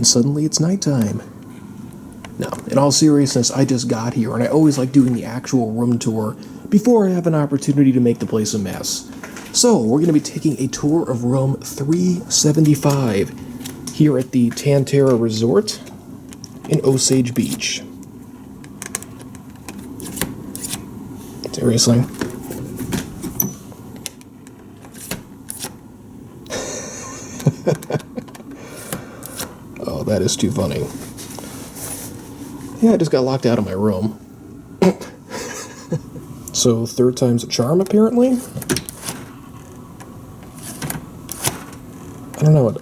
and suddenly it's nighttime. No, in all seriousness, I just got here, and I always like doing the actual room tour before I have an opportunity to make the place a mess. So, we're going to be taking a tour of room 375 here at the Tantera Resort in Osage Beach. Seriously. Oh, that is too funny. Yeah, I just got locked out of my room. So, third time's a charm, apparently? I don't know,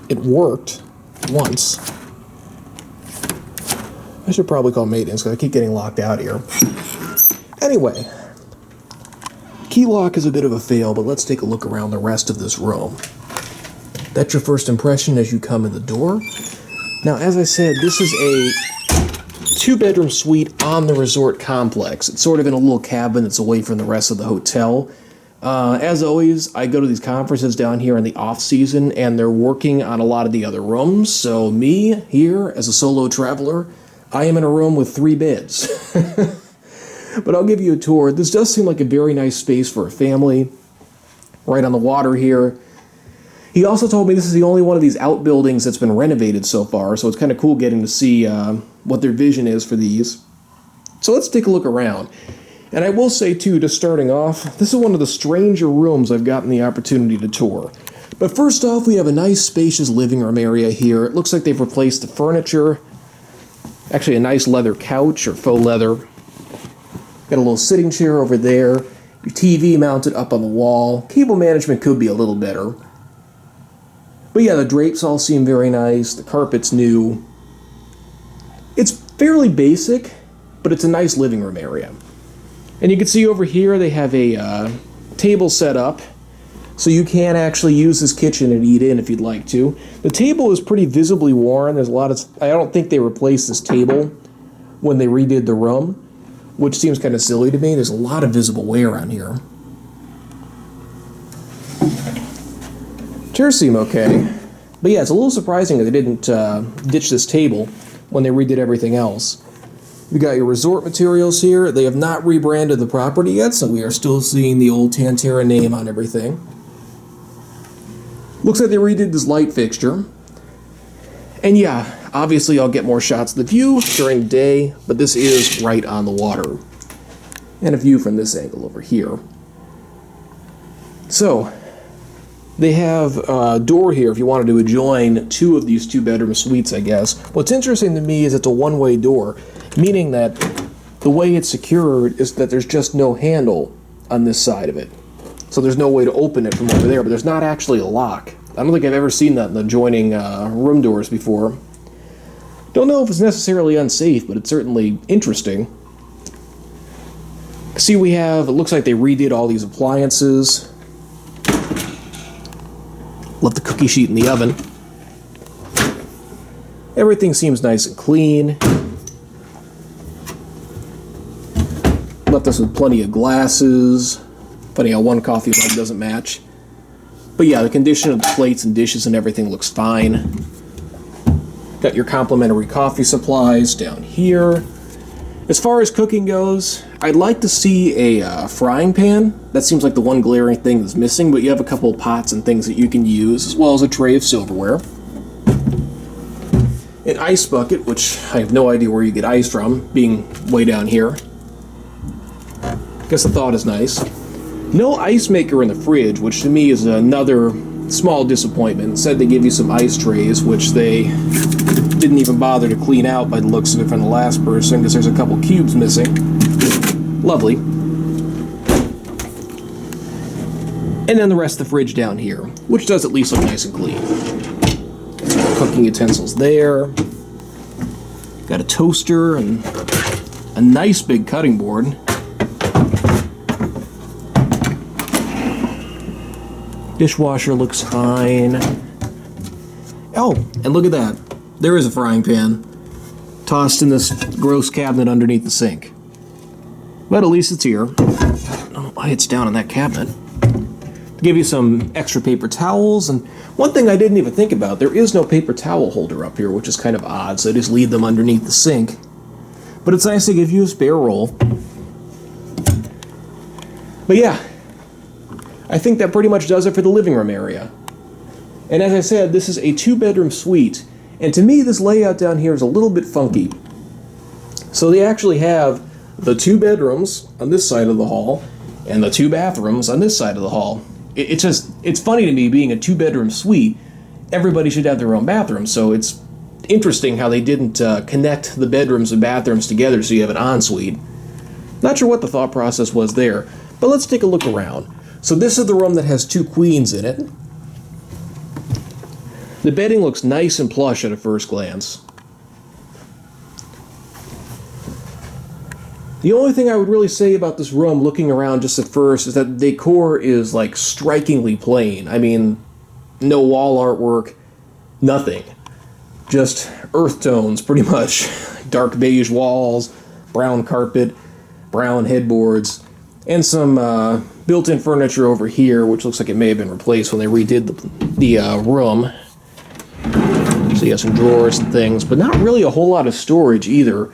it worked once. I should probably call maintenance because I keep getting locked out here. Anyway, key lock is a bit of a fail, but let's take a look around the rest of this room. That's your first impression as you come in the door. Now, as I said, this is a two-bedroom suite on the resort complex. It's sort of in a little cabin that's away from the rest of the hotel. As always, I go to these conferences down here in the off-season, and they're working on a lot of the other rooms. So me, here, as a solo traveler, I am in a room with 3 beds. But I'll give you a tour. This does seem like a very nice space for a family. Right on the water here. He also told me this is the only one of these outbuildings that's been renovated so far, so it's kind of cool getting to see what their vision is for these. So let's take a look around. And I will say, too, just starting off, this is one of the stranger rooms I've gotten the opportunity to tour. But first off, we have a nice, spacious living room area here. It looks like they've replaced the furniture. Actually, a nice leather couch, or faux leather. Got a little sitting chair over there. Your TV mounted up on the wall. Cable management could be a little better. But yeah, the drapes all seem very nice. The carpet's new. It's fairly basic, but it's a nice living room area. And you can see over here they have a table set up, so you can actually use this kitchen and eat in if you'd like to. The table is pretty visibly worn. There's a lot of... I don't think they replaced this table when they redid the room, which seems kind of silly to me. There's a lot of visible wear on here. Chairs seem okay. But yeah, it's a little surprising that they didn't ditch this table when they redid everything else. We got your resort materials here. They have not rebranded the property yet, so we are still seeing the old Tantera name on everything. Looks like they redid this light fixture. And yeah, obviously I'll get more shots of the view during the day, but this is right on the water. And a view from this angle over here. So, they have a door here if you wanted to adjoin 2 of these 2-bedroom suites, I guess. What's interesting to me is it's a one-way door, meaning that the way it's secured is that there's just no handle on this side of it. So there's no way to open it from over there, but there's not actually a lock. I don't think I've ever seen that in the adjoining room doors before. Don't know if it's necessarily unsafe, but it's certainly interesting. See, we have, it looks like they redid all these appliances. Left the cookie sheet in the oven. Everything seems nice and clean. Left us with plenty of glasses. Funny how one coffee mug doesn't match. But yeah, the condition of the plates and dishes and everything looks fine. Got your complimentary coffee supplies down here. As far as cooking goes, I'd like to see a frying pan. That seems like the one glaring thing that's missing, but you have a couple of pots and things that you can use, as well as a tray of silverware. An ice bucket, which I have no idea where you get ice from, being way down here. Guess the thought is nice. No ice maker in the fridge, which to me is another small disappointment. Said they give you some ice trays, which they didn't even bother to clean out by the looks of it from the last person, because there's a couple cubes missing. Lovely. And then the rest of the fridge down here, which does at least look nice and clean. Cooking utensils there. Got a toaster and a nice big cutting board. Dishwasher looks fine. Oh, and look at that. There is a frying pan tossed in this gross cabinet underneath the sink. But at least it's here. I don't know why it's down in that cabinet. To Give you some extra paper towels, and one thing I didn't even think about, there is no paper towel holder up here, which is kind of odd, so I just leave them underneath the sink. But it's nice to give you a spare roll. But yeah, I think that pretty much does it for the living room area. And as I said, this is a 2-bedroom suite, and to me this layout down here is a little bit funky. So they actually have the 2 bedrooms on this side of the hall, and the 2 bathrooms on this side of the hall. It's funny to me, being a 2-bedroom suite, everybody should have their own bathroom, so it's interesting how they didn't connect the bedrooms and bathrooms together so you have an ensuite. Not sure what the thought process was there, but let's take a look around. So this is the room that has 2 queens in it. The bedding looks nice and plush at a first glance. The only thing I would really say about this room, looking around just at first, is that the decor is like strikingly plain. I mean, no wall artwork, nothing. Just earth tones, pretty much. Dark beige walls, brown carpet, brown headboards, and some built-in furniture over here, which looks like it may have been replaced when they redid the room. So you have some drawers and things, but not really a whole lot of storage either.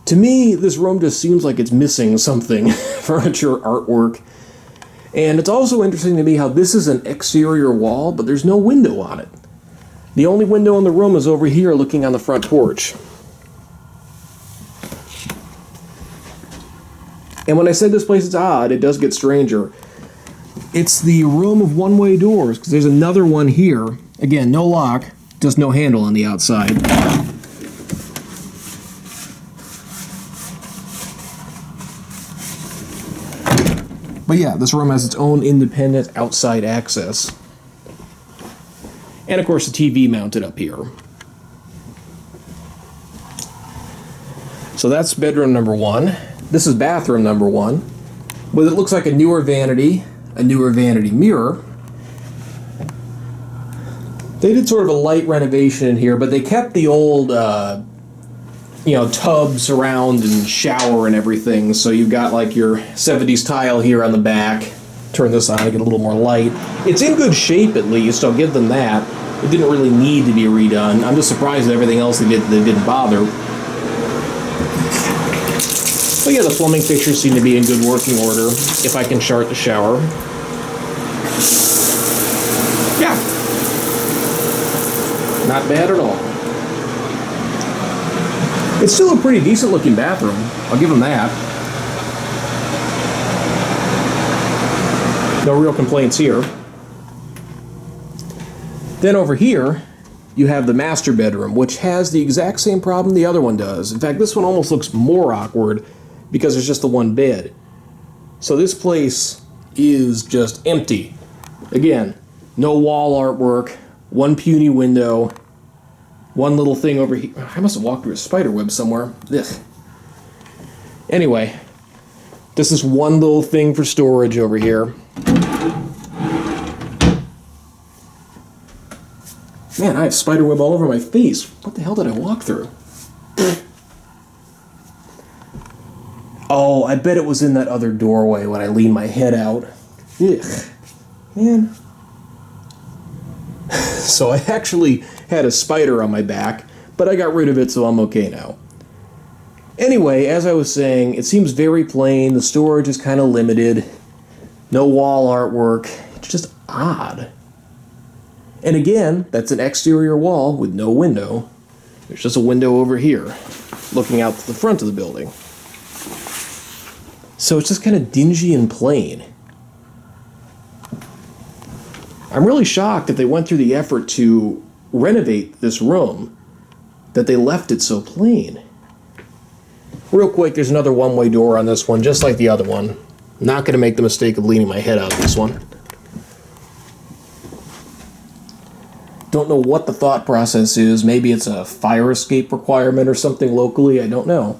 To me, this room just seems like it's missing something. Furniture, artwork. And it's also interesting to me how this is an exterior wall, but there's no window on it. The only window in the room is over here looking on the front porch. And when I said this place is odd, it does get stranger. It's the room of one-way doors, because there's another one here. Again, no lock, just no handle on the outside. But yeah, this room has its own independent outside access. And of course the TV mounted up here. So that's bedroom number 1. This is bathroom number 1. But it looks like a newer vanity mirror. They did sort of a light renovation in here, but they kept the old tub, surround, and shower and everything. So you've got like your 70s tile here on the back. Turn this on to get a little more light. It's in good shape at least, I'll give them that. It didn't really need to be redone. I'm just surprised at everything else they didn't bother. But yeah, the plumbing fixtures seem to be in good working order, if I can chart the shower. Yeah. Not bad at all. It's still a pretty decent looking bathroom. I'll give them that. No real complaints here. Then over here, you have the master bedroom, which has the exact same problem the other one does. In fact, this one almost looks more awkward because there's just the one bed. So this place is just empty. Again, no wall artwork, one puny window, one little thing over here. I must have walked through a spider web somewhere. Ugh. Anyway, this is one little thing for storage over here. Man, I have spider web all over my face. What the hell did I walk through? Oh, I bet it was in that other doorway when I leaned my head out. Ugh. Man. So I actually had a spider on my back, but I got rid of it, so I'm okay now. Anyway, as I was saying, it seems very plain. The storage is kind of limited. No wall artwork. It's just odd. And again, that's an exterior wall with no window. There's just a window over here, looking out the front of the building. So it's just kind of dingy and plain. I'm really shocked that they went through the effort to renovate this room, that they left it so plain. Real quick, there's another one-way door on this one, just like the other one. Not going to make the mistake of leaning my head out this one. Don't know what the thought process is. Maybe it's a fire escape requirement or something locally. I don't know.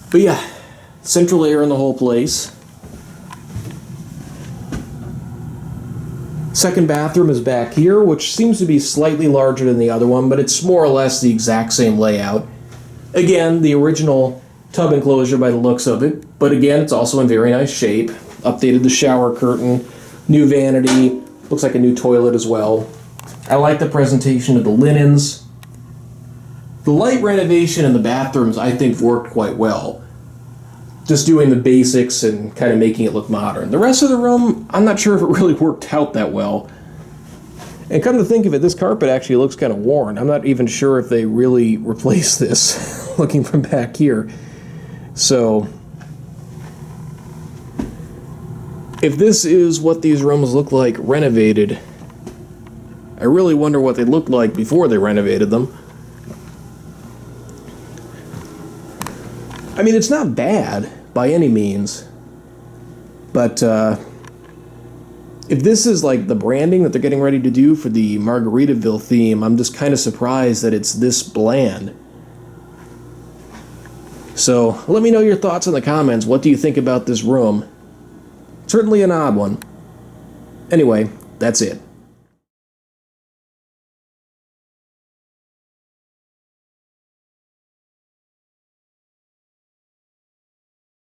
But yeah, central air in the whole place. Second bathroom is back here, which seems to be slightly larger than the other one, but it's more or less the exact same layout. Again, the original tub enclosure by the looks of it, but again, it's also in very nice shape. Updated the shower curtain, new vanity, looks like a new toilet as well. I like the presentation of the linens. The light renovation in the bathrooms, I think, worked quite well. Just doing the basics and kind of making it look modern. The rest of the room, I'm not sure if it really worked out that well. And come to think of it, this carpet actually looks kind of worn. I'm not even sure if they really replaced this, looking from back here. So, if this is what these rooms look like renovated, I really wonder what they looked like before they renovated them. I mean, it's not bad by any means, but if this is like the branding that they're getting ready to do for the Margaritaville theme, I'm just kind of surprised that it's this bland. So let me know your thoughts in the comments. What do you think about this room? Certainly an odd one. Anyway, that's it.